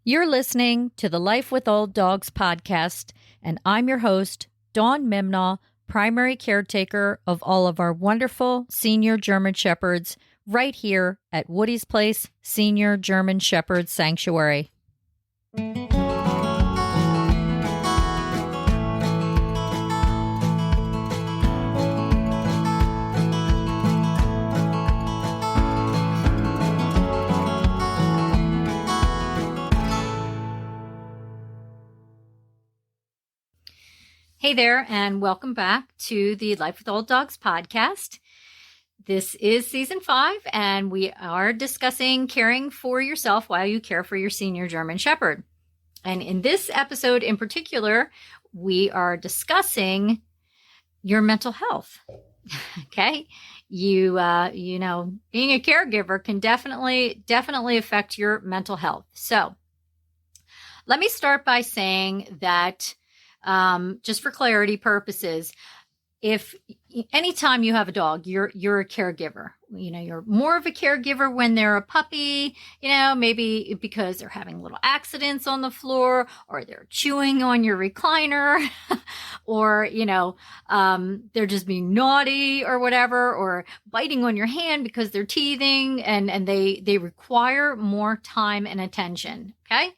You're listening to the Life with Old Dogs podcast, and I'm your host, Dawn Mimnaugh, primary caretaker of all of our wonderful senior German Shepherds right here at Woody's Place Senior German Shepherd Sanctuary. Hey there, and welcome back to the Life with Old Dogs podcast. This is season 5, and we are discussing caring for yourself while you care for your senior German Shepherd. And in this episode in particular, we are discussing your mental health. Okay. You know, being a caregiver can definitely affect your mental health. So let me start by saying that just for clarity purposes, if anytime you have a dog, you're a caregiver. You know, you're more of a caregiver when they're a puppy, you know, maybe because they're having little accidents on the floor, or they're chewing on your recliner, or, you know, they're just being naughty or whatever, or biting on your hand because they're teething, and they require more time and attention. Okay.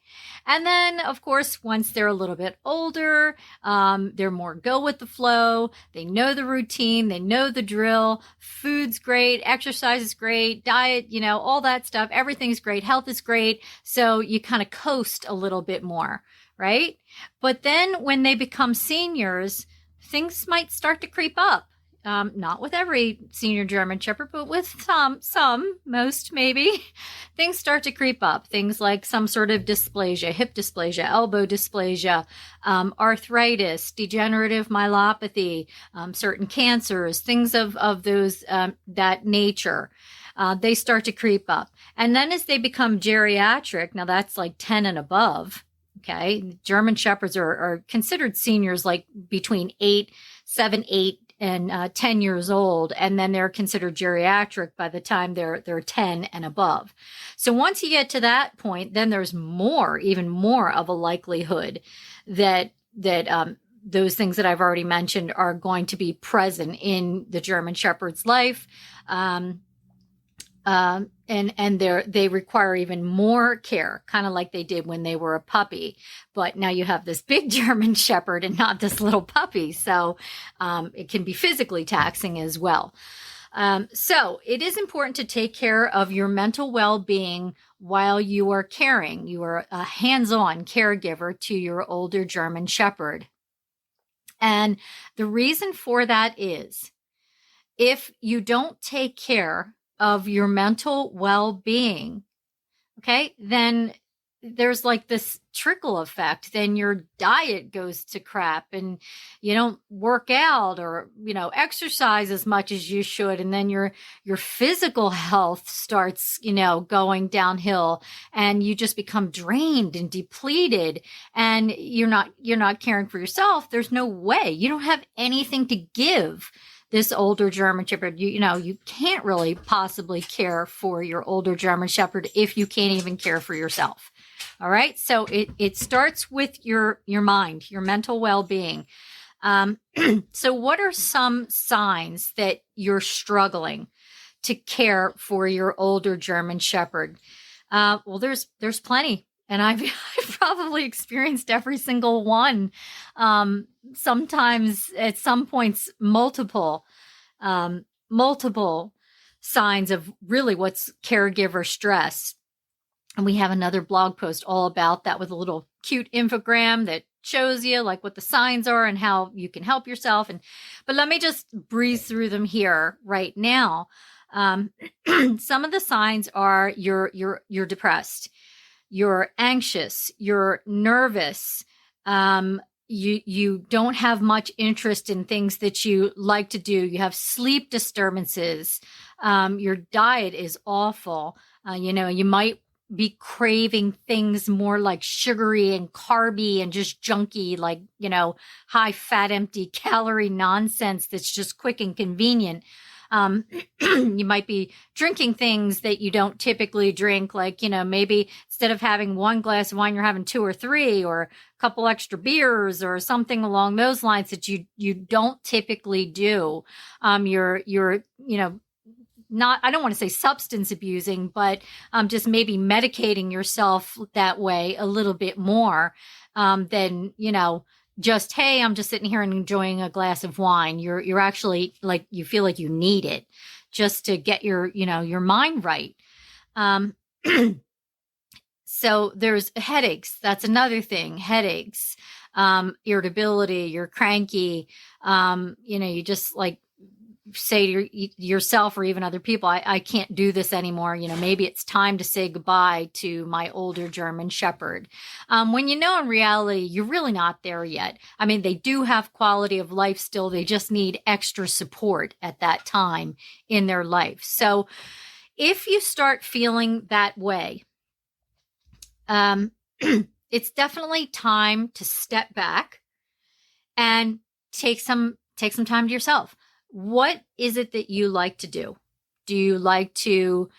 And then, of course, once they're a little bit older, they're more go with the flow. They know the routine. They know the drill. Food's great. Exercise is great. Diet, you know, all that stuff. Everything's great. Health is great. So you kind of coast a little bit more, right? But then when they become seniors, things might start to creep up. Not with every senior German Shepherd, but with most maybe, things start to creep up. Things like some sort of dysplasia, hip dysplasia, elbow dysplasia, arthritis, degenerative myelopathy, certain cancers, things of those, that nature. They start to creep up. And then as they become geriatric, now that's like 10 and above. Okay. German Shepherds are considered seniors, like between 7, 8, and 10 years old, and then they're considered geriatric by the time they're 10 and above. So once you get to that point, then there's even more of a likelihood that those things that I've already mentioned are going to be present in the German Shepherd's life. And they require even more care, kind of like they did when they were a puppy. But now you have this big German Shepherd and not this little puppy. So it can be physically taxing as well. So it is important to take care of your mental well-being while you are caring. You are a hands-on caregiver to your older German Shepherd. And the reason for that is, if you don't take care of your mental well-being, okay, then there's like this trickle effect. Then your diet goes to crap, and you don't work out or, you know, exercise as much as you should. And then your physical health starts, you know, going downhill, and you just become drained and depleted, and you're not caring for yourself. There's no way. You don't have anything to give this older German Shepherd. You can't really possibly care for your older German Shepherd if you can't even care for yourself. All right. So it starts with your mind, your mental well-being. So what are some signs that you're struggling to care for your older German Shepherd? Well, there's plenty. And I've probably experienced every single one. Sometimes at some points, multiple signs of really what's caregiver stress. And we have another blog post all about that with a little cute infogram that shows you like what the signs are and how you can help yourself. But let me just breeze through them here right now. Some of the signs are you're depressed. You're anxious, you're nervous, you don't have much interest in things that you like to do. You have sleep disturbances. Your diet is awful. You might be craving things more like sugary and carby and just junky, like, high fat, empty calorie nonsense that's just quick and convenient. You might be drinking things that you don't typically drink, like, maybe instead of having one glass of wine, you're having two or three, or a couple extra beers, or something along those lines that you don't typically do. You're not, I don't want to say substance abusing, but just maybe medicating yourself that way a little bit more than, just, hey, I'm just sitting here and enjoying a glass of wine. You're actually, like, you feel like you need it just to get your mind right. So there's headaches. That's another thing. Headaches, irritability, you're cranky. You just, like, say to yourself or even other people, I can't do this anymore. Maybe it's time to say goodbye to my older German Shepherd. When in reality, you're really not there yet. I mean, they do have quality of life still. They just need extra support at that time in their life. So if you start feeling that way, it's definitely time to step back and take some time to yourself. What is it that you like to do? Do you like to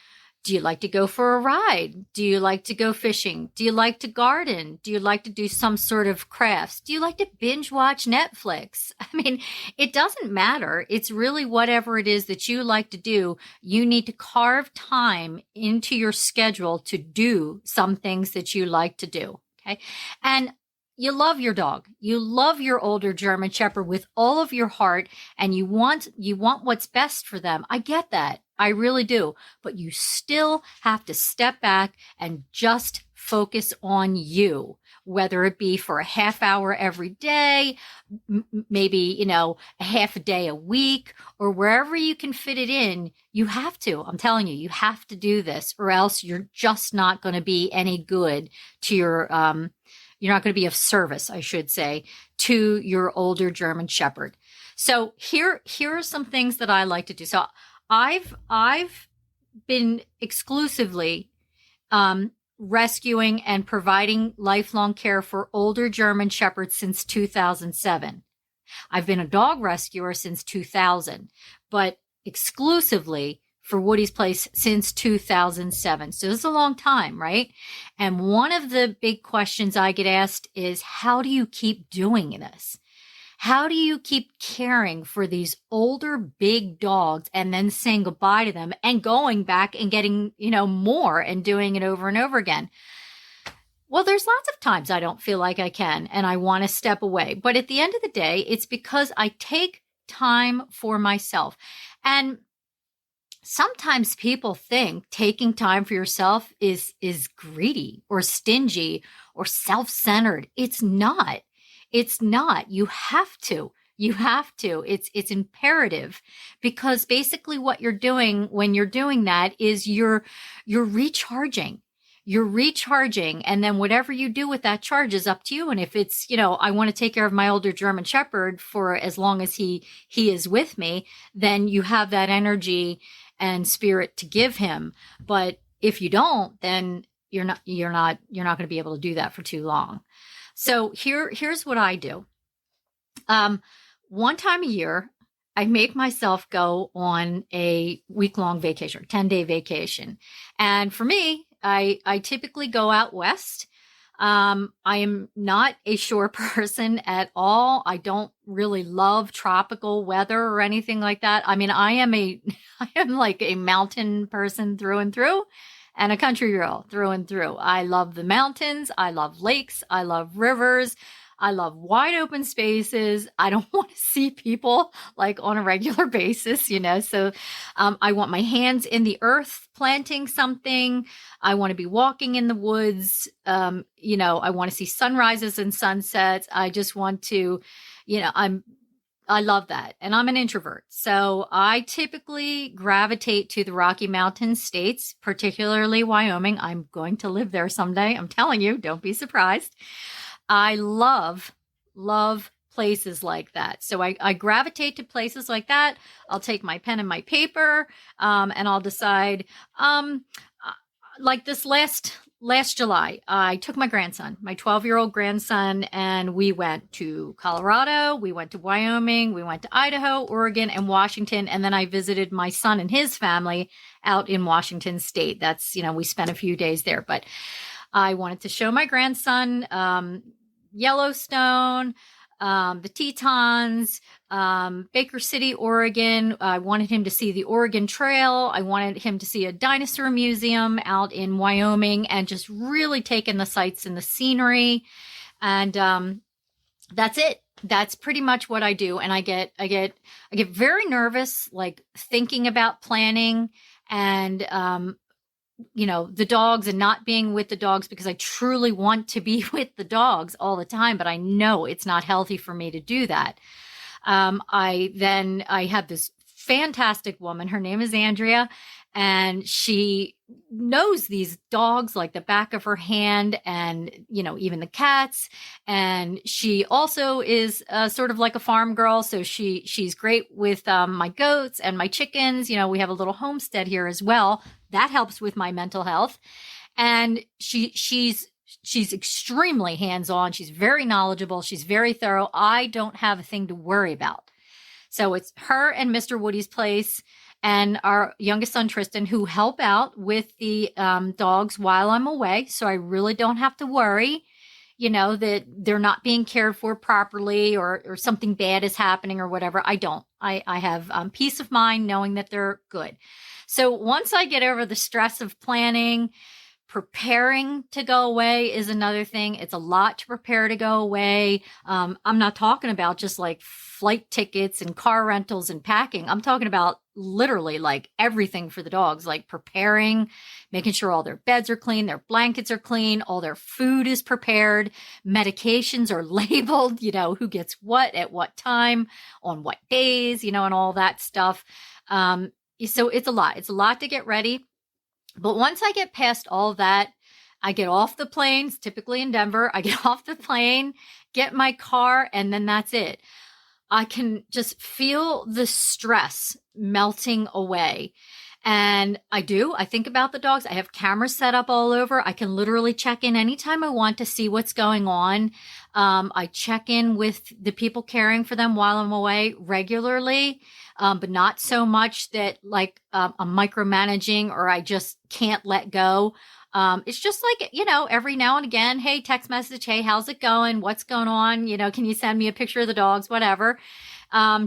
go for a ride? Do you like to go fishing? Do you like to garden? Do you like to do some sort of crafts? Do you like to binge watch Netflix? I mean, it doesn't matter. It's really whatever it is that you like to do. You need to carve time into your schedule to do some things that you like to do. Okay. And you love your dog. You love your older German Shepherd with all of your heart, and you want what's best for them. I get that. I really do. But you still have to step back and just focus on you, whether it be for a half hour every day, maybe, a half a day a week, or wherever you can fit it in. You have to. I'm telling you, you have to do this, or else you're just not going to be any good to you're not going to be of service, I should say, to your older German Shepherd. So here are some things that I like to do. So I've been exclusively rescuing and providing lifelong care for older German Shepherds since 2007. I've been a dog rescuer since 2000, but exclusively for Woody's Place since 2007. So this is a long time, right? And one of the big questions I get asked is, how do you keep doing this? How do you keep caring for these older big dogs and then saying goodbye to them and going back and getting, more and doing it over and over again? Well, there's lots of times I don't feel like I can and I want to step away. But at the end of the day, it's because I take time for myself. And sometimes people think taking time for yourself is greedy or stingy or self-centered. It's not. It's not. You have to. It's imperative, because basically what you're doing when you're doing that is you're recharging. You're recharging, and then whatever you do with that charge is up to you. And if it's, I want to take care of my older German Shepherd for as long as he is with me, then you have that energy and spirit to give him. But if you don't, then you're not going to be able to do that for too long. So here's what I do. One time a year, I make myself go on a week-long vacation, 10-day vacation. And for me, I typically go out west. I am not a shore person at all. I don't really love tropical weather or anything like that. I mean, I am like a mountain person through and through, and a country girl through and through. I love the mountains. I love lakes. I love rivers. I love wide open spaces. I don't want to see people like on a regular basis, So I want my hands in the earth planting something. I want to be walking in the woods. I want to see sunrises and sunsets. I just want to, I love that. And I'm an introvert. So I typically gravitate to the Rocky Mountain states, particularly Wyoming. I'm going to live there someday. I'm telling you, don't be surprised. I love places like that. So I gravitate to places like that. I'll take my pen and my paper, and I'll decide, like this last last July, I took my grandson, my 12-year-old grandson, and we went to Colorado, we went to Wyoming, we went to Idaho, Oregon, and Washington. And then I visited my son and his family out in Washington State. That's, we spent a few days there, but I wanted to show my grandson Yellowstone, the Tetons, Baker City, Oregon. I wanted him to see the Oregon Trail. I wanted him to see a dinosaur museum out in Wyoming, and just really take in the sights and the scenery. And that's it. That's pretty much what I do. And I get very nervous, like thinking about planning and the dogs and not being with the dogs, because I truly want to be with the dogs all the time, but I know it's not healthy for me to do that. I have this fantastic woman. Her name is Andrea, and she knows these dogs like the back of her hand, and, even the cats. And she also is sort of like a farm girl. So she's great with my goats and my chickens. We have a little homestead here as well. That helps with my mental health. And she's extremely hands-on. She's very knowledgeable. She's very thorough. I don't have a thing to worry about. So it's her and Mr. Woody's place and our youngest son, Tristan, who help out with the dogs while I'm away. So I really don't have to worry, that they're not being cared for properly or something bad is happening or whatever. I don't. I have peace of mind knowing that they're good. So once I get over the stress of planning, preparing to go away is another thing. It's a lot to prepare to go away. I'm not talking about just like flight tickets and car rentals and packing. I'm talking about literally like everything for the dogs, like preparing, making sure all their beds are clean, their blankets are clean, all their food is prepared, medications are labeled, who gets what at what time, on what days, and all that stuff. So it's a lot. It's a lot to get ready. But once I get past all that, I get off the planes, typically in Denver. I get off the plane, get my car, and then that's it. I can just feel the stress melting away. And I think about the dogs. I have cameras set up all over. I can literally check in anytime I want to see what's going on. I check in with the people caring for them while I'm away regularly, but not so much that like I'm micromanaging or I just can't let go. It's just like, every now and again, hey, text message, hey, how's it going? What's going on? Can you send me a picture of the dogs? Whatever.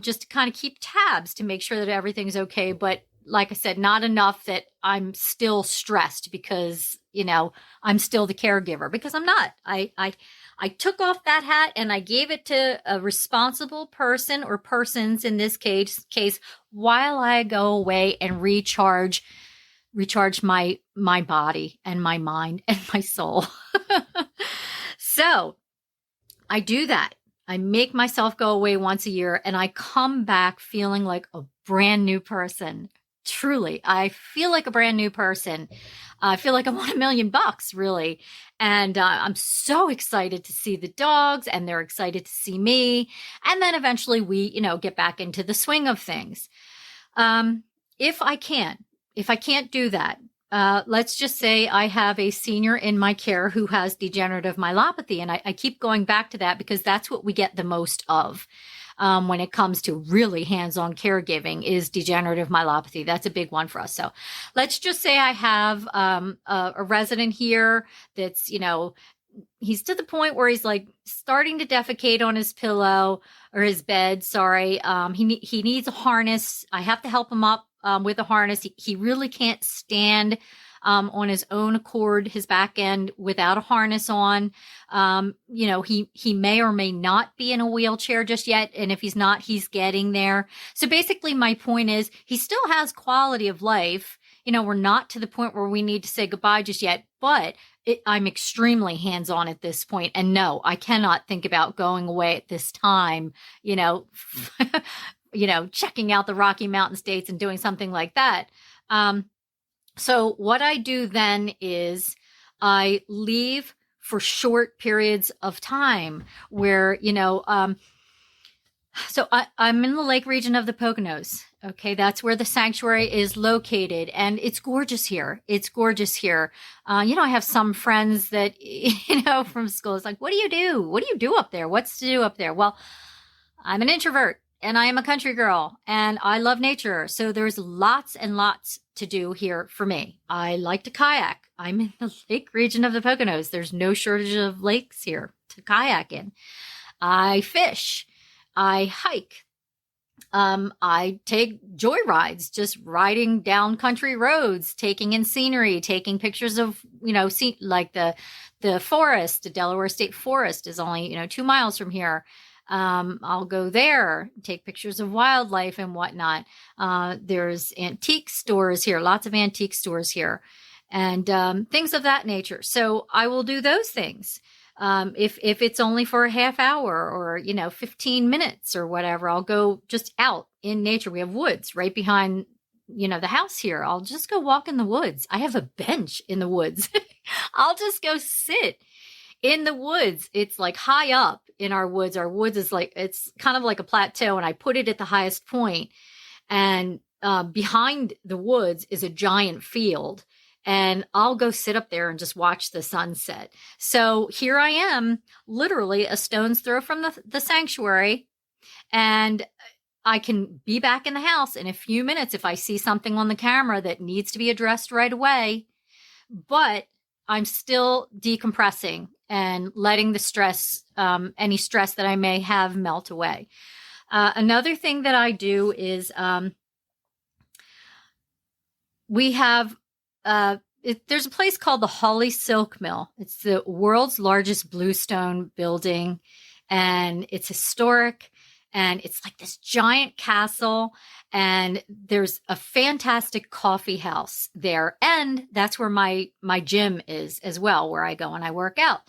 Just to kind of keep tabs to make sure that everything's okay. But like I said, not enough that I'm still stressed because, I'm still the caregiver, because I'm not. I took off that hat and I gave it to a responsible person or persons in this case while I go away and recharge my body and my mind and my soul. So I do that. I make myself go away once a year and I come back feeling like a brand new person. Truly, I feel like a brand new person. I feel like I won $1 million, really. And I'm so excited to see the dogs, and they're excited to see me. And then eventually we, get back into the swing of things. If I can't do that, let's just say I have a senior in my care who has degenerative myelopathy. And I keep going back to that because that's what we get the most of. When it comes to really hands-on caregiving is degenerative myelopathy. That's a big one for us. So let's just say I have a resident here that's, he's to the point where he's like starting to defecate on his pillow or his bed. Sorry. He needs a harness. I have to help him up with a harness. He really can't stand on his own accord, his back end without a harness on. He may or may not be in a wheelchair just yet. And if he's not, he's getting there. So basically my point is he still has quality of life. We're not to the point where we need to say goodbye just yet, but I'm extremely hands-on at this point. And no, I cannot think about going away at this time, checking out the Rocky Mountain states and doing something like that. So what I do then is I leave for short periods of time where, so I'm in the lake region of the Poconos. Okay, that's where the sanctuary is located, and it's gorgeous here. It's gorgeous here. I have some friends that, from school. It's like, what do you do? What do you do up there? What's to do up there? Well, I'm an introvert and I am a country girl and I love nature. So there's lots and lots to do here for me. I like to kayak. I'm in the lake region of the Poconos. There's no shortage of lakes here to kayak in. I fish. I hike. I take joy rides, just riding down country roads, taking in scenery, taking pictures of, like the forest. The Delaware State Forest is only, 2 miles from here. I'll go there, take pictures of wildlife and whatnot. There's antique stores here, lots of antique stores here, and things of that nature. So I will do those things. If it's only for a half hour or, 15 minutes or whatever, I'll go just out in nature. We have woods right behind, the house here. I'll just go walk in the woods. I have a bench in the woods. I'll just go sit in the woods. It's like high up in our woods. Our woods is like, it's kind of like a plateau, and I put it at the highest point. And behind the woods is a giant field. And I'll go sit up there and just watch the sunset. So here I am, literally a stone's throw from the sanctuary. And I can be back in the house in a few minutes if I see something on the camera that needs to be addressed right away. But I'm still decompressing and letting the stress, any stress that I may have, melt away. Another thing that I do is we have there's a place called the Holly Silk Mill. It's the world's largest bluestone building, and it's historic, and it's like this giant castle, and there's a fantastic coffee house there, and that's where my gym is as well, where I go and I work out.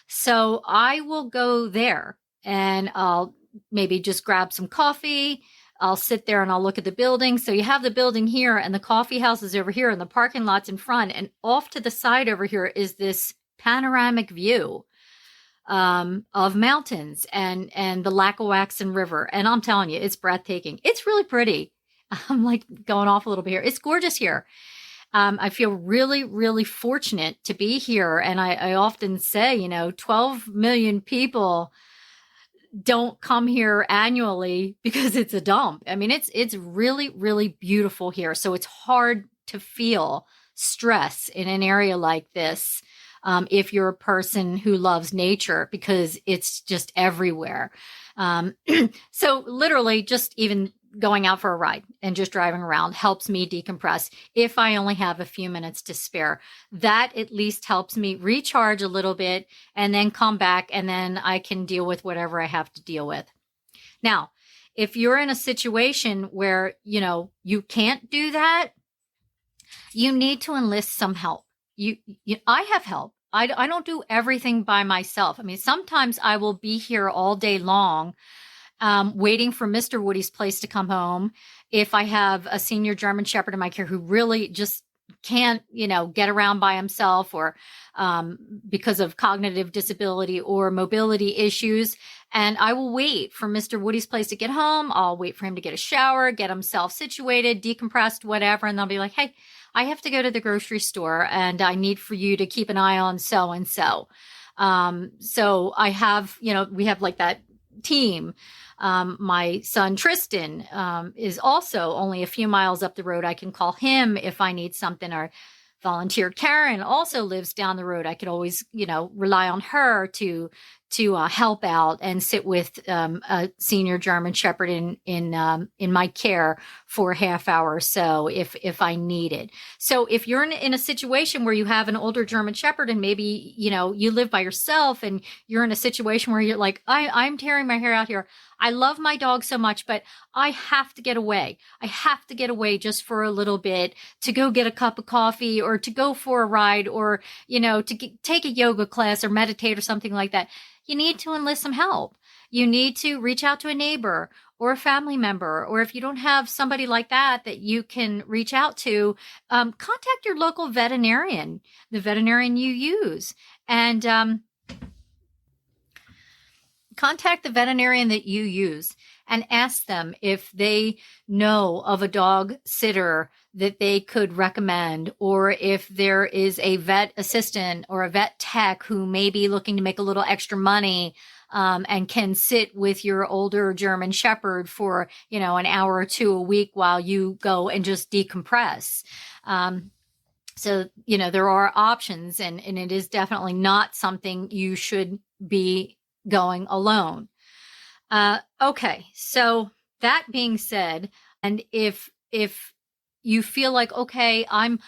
So I will go there, and I'll maybe just grab some coffee. I'll sit there and I'll look at the building. So you have the building here and the coffee house is over here and the parking lot's in front. And off to the side over here is this panoramic view of mountains and the Lackawaxen River. And I'm telling you, it's breathtaking. It's really pretty. I'm like going off a little bit here. It's gorgeous here. I feel really, really fortunate to be here. And I often say, 12 million people don't come here annually because it's a dump. I mean, it's really, really beautiful here. So it's hard to feel stress in an area like this if you're a person who loves nature, because it's just everywhere. So literally just even going out for a ride and just driving around helps me decompress if I only have a few minutes to spare. That at least helps me recharge a little bit and then come back, and then I can deal with whatever I have to deal with. Now, if you're in a situation where, you can't do that, you need to enlist some help. I have help. I don't do everything by myself. I mean, sometimes I will be here all day long waiting for Mr. Woody's place to come home. If I have a senior German Shepherd in my care who really just can't, get around by himself, or because of cognitive disability or mobility issues, and I will wait for Mr. Woody's place to get home. I'll wait for him to get a shower, get himself situated, decompressed, whatever. And they'll be like, hey, I have to go to the grocery store and I need for you to keep an eye on so-and-so. So I have, we have like that team. My son Tristan is also only a few miles up the road. I can call him if I need something. Or volunteer Karen also lives down the road. I could always, rely on her to help out and sit with a senior German Shepherd in my care for a half hour or so if I need it. So if you're in a situation where you have an older German Shepherd and maybe you live by yourself and you're in a situation where you're like, I'm tearing my hair out here. I love my dog so much, but I have to get away. I have to get away just for a little bit to go get a cup of coffee or to go for a ride or, take a yoga class or meditate or something like that. You need to enlist some help. You need to reach out to a neighbor or a family member, or if you don't have somebody like that you can reach out to, contact your local veterinarian, the veterinarian you use, and contact the veterinarian that you use and ask them if they know of a dog sitter that they could recommend, or if there is a vet assistant or a vet tech who may be looking to make a little extra money, and can sit with your older German Shepherd for, an hour or two a week while you go and just decompress. So, there are options, and it is definitely not something you should be going alone. Okay. So that being said, and if you feel like, okay, I'm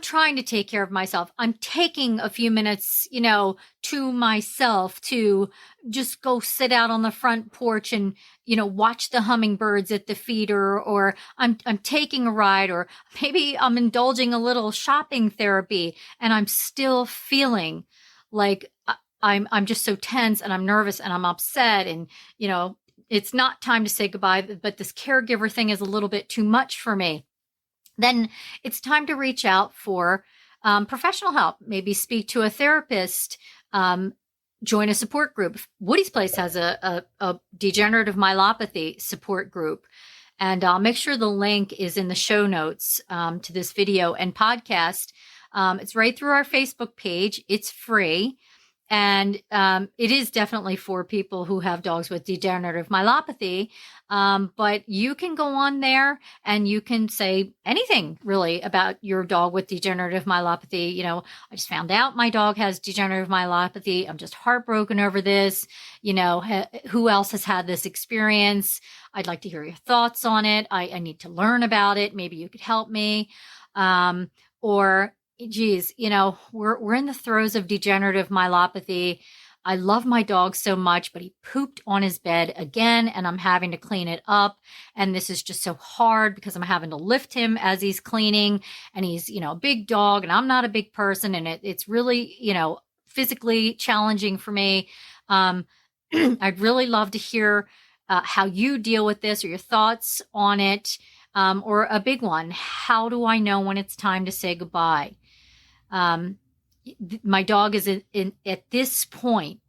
trying to take care of myself, I'm taking a few minutes, to myself to just go sit out on the front porch and, watch the hummingbirds at the feeder, or I'm taking a ride, or maybe I'm indulging a little shopping therapy, and I'm still feeling like I'm just so tense, and I'm nervous, and I'm upset, and, it's not time to say goodbye, but this caregiver thing is a little bit too much for me. Then it's time to reach out for professional help. Maybe speak to a therapist, join a support group. Woody's Place has a degenerative myelopathy support group. And I'll make sure the link is in the show notes to this video and podcast. It's right through our Facebook page. It's free. And it is definitely for people who have dogs with degenerative myelopathy. But you can go on there and you can say anything really about your dog with degenerative myelopathy. I just found out my dog has degenerative myelopathy. I'm just heartbroken over this. Who else has had this experience? I'd like to hear your thoughts on it. I need to learn about it. Maybe you could help me. Or geez, we're in the throes of degenerative myelopathy. I love my dog so much, but he pooped on his bed again, and I'm having to clean it up. And this is just so hard because I'm having to lift him as he's cleaning, and he's, a big dog, and I'm not a big person. And it's really, physically challenging for me. I'd really love to hear how you deal with this, or your thoughts on it. Or a big one. How do I know when it's time to say goodbye? My dog is at this point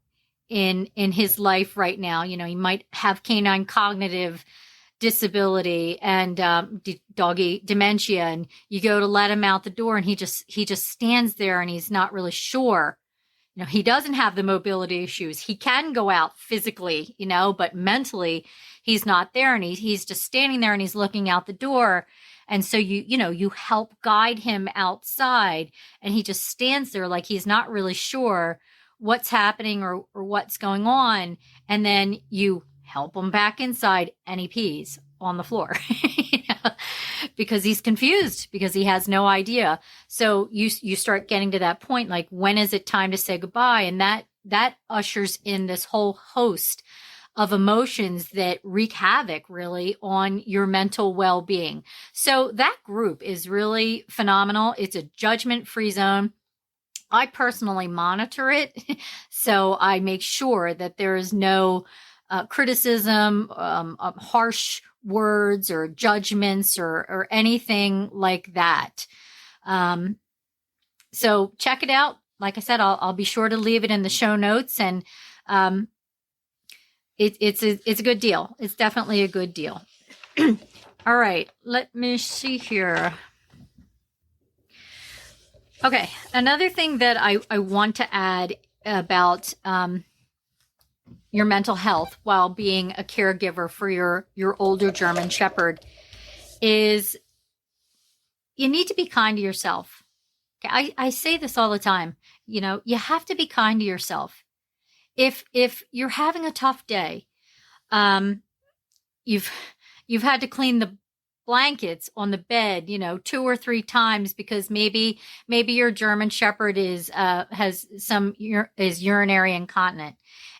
in his life right now. He might have canine cognitive disability and doggy dementia, and you go to let him out the door, and he just stands there, and he's not really sure. He doesn't have the mobility issues. He can go out physically, but mentally he's not there, and he's just standing there, and he's looking out the door. And so you help guide him outside, and he just stands there like he's not really sure what's happening or what's going on. And then you help him back inside, and he pees on the floor because he's confused, because he has no idea. So you start getting to that point, like, when is it time to say goodbye? And that ushers in this whole host of emotions that wreak havoc really on your mental well-being. So that group is really phenomenal. It's a judgment-free zone. I personally monitor it. So I make sure that there is no criticism, harsh words or judgments or anything like that. So check it out. Like I said, I'll be sure to leave it in the show notes, and it's a good deal. It's definitely a good deal. All right, let me see here. Okay, another thing that I want to add about your mental health while being a caregiver for your older German Shepherd is you need to be kind to yourself. I say this all the time. You have to be kind to yourself. If you're having a tough day, you've had to clean the blankets on the bed, 2 or 3 times because maybe your German Shepherd is urinary incontinent,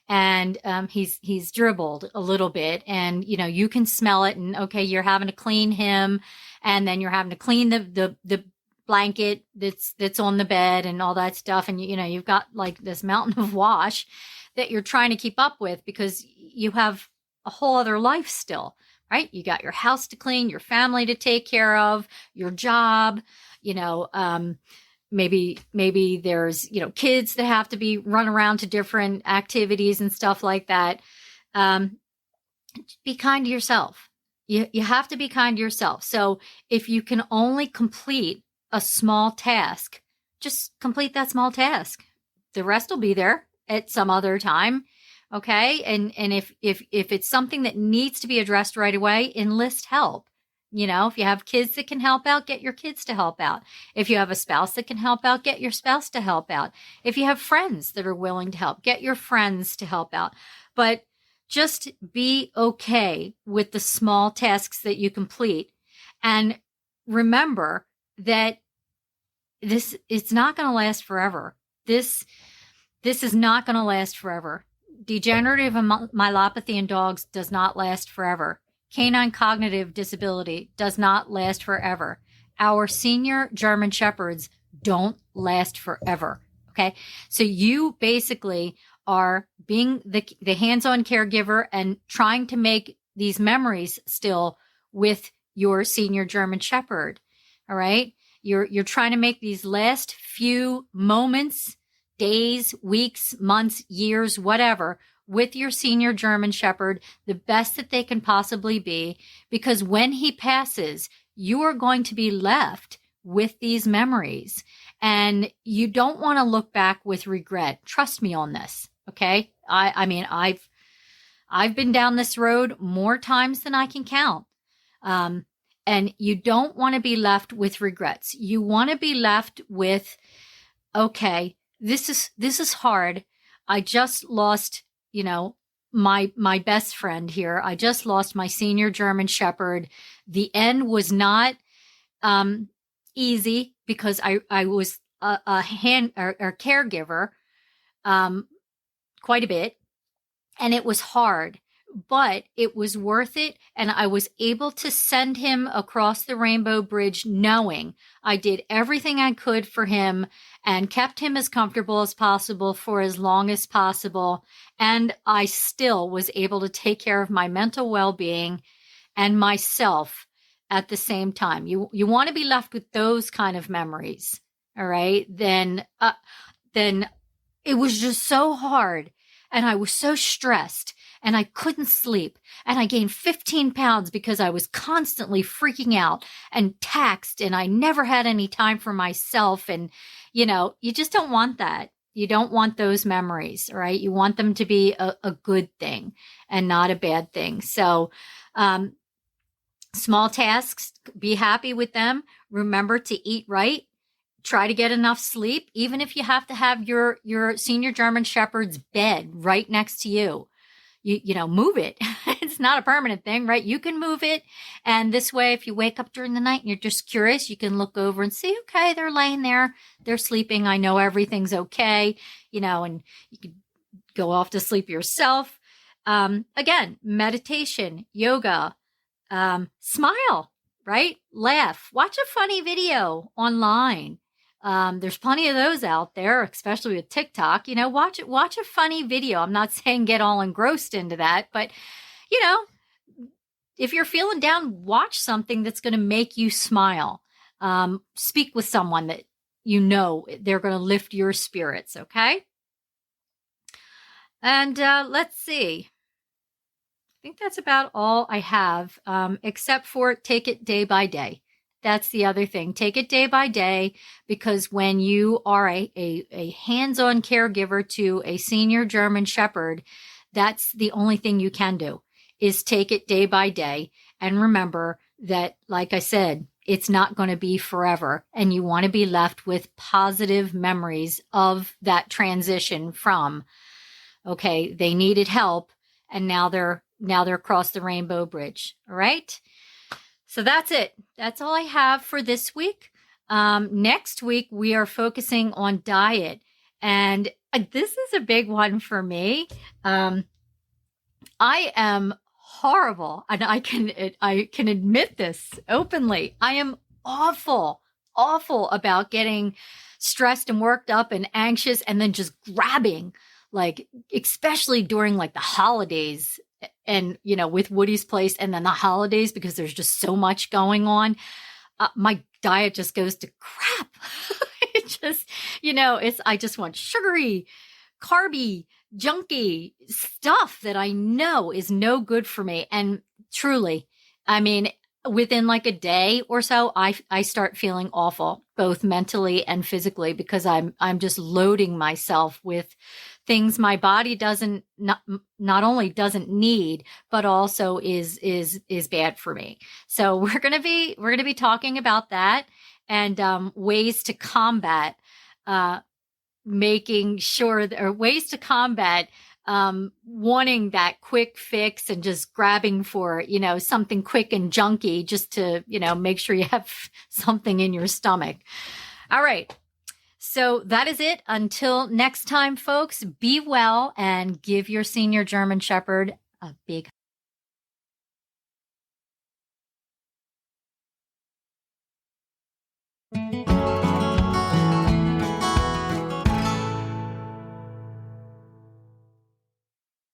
and he's dribbled a little bit, and you can smell it, and okay, you're having to clean him, and then you're having to clean the blanket that's on the bed and all that stuff, and you've got like this mountain of wash that you're trying to keep up with because you have a whole other life still, right? You got your house to clean, your family to take care of, your job, maybe there's, kids that have to be run around to different activities and stuff like that. be kind to yourself. You have to be kind to yourself. So if you can only complete a small task, just complete that small task. The rest will be there at some other time. Okay. And if it's something that needs to be addressed right away, enlist help. If you have kids that can help out, get your kids to help out. If you have a spouse that can help out, get your spouse to help out. If you have friends that are willing to help, get your friends to help out. But just be okay with the small tasks that you complete. And remember that it's not going to last forever. This is not going to last forever. Degenerative myelopathy in dogs does not last forever. Canine cognitive disability does not last forever. Our senior German Shepherds don't last forever. Okay. So you basically are being the hands-on caregiver and trying to make these memories still with your senior German Shepherd. All right. You're trying to make these last few moments, days, weeks, months, years, whatever, with your senior German Shepherd the best that they can possibly be, because when he passes, you are going to be left with these memories, and you don't want to look back with regret. Trust me on this. Okay. I mean, I've been down this road more times than I can count. And you don't want to be left with regrets. You want to be left with, okay, this is hard. I just lost, my best friend here. I just lost my senior German Shepherd. The end was not easy because I was a caregiver quite a bit, and it was hard, but it was worth it. And I was able to send him across the rainbow bridge knowing I did everything I could for him and kept him as comfortable as possible for as long as possible. And I still was able to take care of my mental well-being and myself at the same time. You want to be left with those kind of memories. All right. Then it was just so hard, and I was so stressed, and I couldn't sleep, and I gained 15 pounds because I was constantly freaking out and taxed, and I never had any time for myself. And, you just don't want that. You don't want those memories, right? You want them to be a good thing and not a bad thing. So, small tasks, be happy with them. Remember to eat right. Try to get enough sleep, even if you have to have your senior German Shepherd's bed right next to you. Move it. It's not a permanent thing, right? You can move it. And this way, if you wake up during the night and you're just curious, you can look over and see, okay, they're laying there, they're sleeping. I know everything's okay, and you can go off to sleep yourself. Again, meditation, yoga, smile, right? Laugh, watch a funny video online. There's plenty of those out there, especially with TikTok. Watch a funny video. I'm not saying get all engrossed into that, but if you're feeling down, watch something that's going to make you smile. Speak with someone that they're going to lift your spirits. Okay. And let's see. I think that's about all I have, except for take it day by day. That's the other thing. Take it day by day, because when you are a hands-on caregiver to a senior German Shepherd, that's the only thing you can do, is take it day by day. And remember that, like I said, it's not going to be forever. And you want to be left with positive memories of that transition from, okay, they needed help, and now they're across the rainbow bridge. All right. So that's it. That's all I have for this week. Next week, we are focusing on diet. And this is a big one for me. I am horrible, and I can admit this openly. I am awful about getting stressed and worked up and anxious, and then just grabbing, like, especially during like the holidays, and with Woody's place and then the holidays, because there's just so much going on. My diet just goes to crap. It just, I just want sugary, carby, junky stuff that I know is no good for me. And truly, I mean, within like a day or so, I start feeling awful, both mentally and physically, because I'm just loading myself with things my body doesn't not only doesn't need, but also is bad for me. So we're gonna be talking about that and ways to combat making sure or ways to combat wanting that quick fix and just grabbing for, something quick and junky just to, make sure you have something in your stomach. All right. So that is it. Until next time, folks, be well and give your senior German Shepherd a big